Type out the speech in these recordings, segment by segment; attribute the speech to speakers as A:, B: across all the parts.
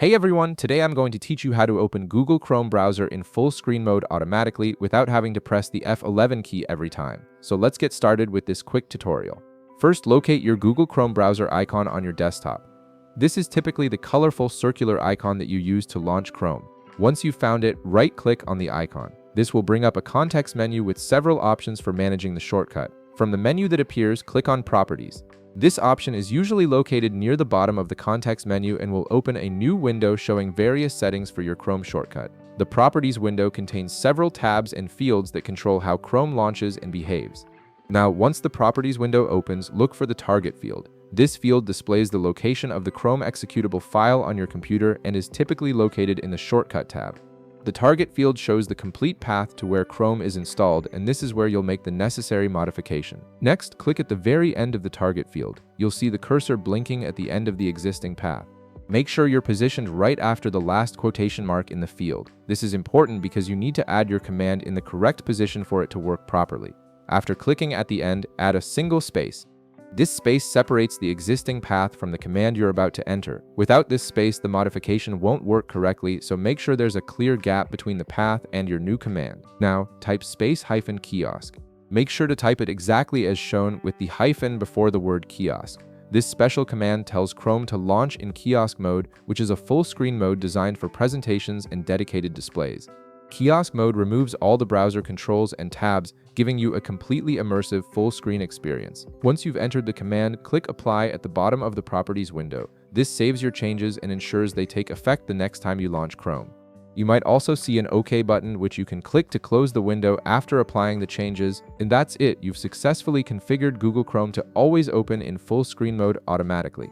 A: Hey everyone, today I'm going to teach you how to open Google Chrome browser in full screen mode automatically without having to press the F11 key every time. So let's get started with this quick tutorial. First, locate your Google Chrome browser icon on your desktop. This is typically the colorful circular icon that you use to launch Chrome. Once you've found it, right-click on the icon. This will bring up a context menu with several options for managing the shortcut. From the menu that appears, click on Properties. This option is usually located near the bottom of the context menu and will open a new window showing various settings for your Chrome shortcut. The Properties window contains several tabs and fields that control how Chrome launches and behaves. Now, once the Properties window opens, look for the Target field. This field displays the location of the Chrome executable file on your computer and is typically located in the Shortcut tab. The Target field shows the complete path to where Chrome is installed, and this is where you'll make the necessary modification. Next, click at the very end of the Target field. You'll see the cursor blinking at the end of the existing path. Make sure you're positioned right after the last quotation mark in the field. This is important because you need to add your command in the correct position for it to work properly. After clicking at the end, add a single space. This space separates the existing path from the command you're about to enter. Without this space, the modification won't work correctly, so make sure there's a clear gap between the path and your new command. Now, type --kiosk. Make sure to type it exactly as shown with the hyphen before the word kiosk. This special command tells Chrome to launch in kiosk mode, which is a full screen mode designed for presentations and dedicated displays. Kiosk mode removes all the browser controls and tabs, giving you a completely immersive full-screen experience. Once you've entered the command, click Apply at the bottom of the Properties window. This saves your changes and ensures they take effect the next time you launch Chrome. You might also see an OK button, which you can click to close the window after applying the changes, and that's it. You've successfully configured Google Chrome to always open in full-screen mode automatically.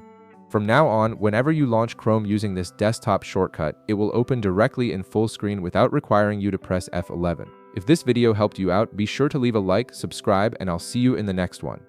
A: From now on, whenever you launch Chrome using this desktop shortcut, it will open directly in full screen without requiring you to press F11. If this video helped you out, be sure to leave a like, subscribe, and I'll see you in the next one.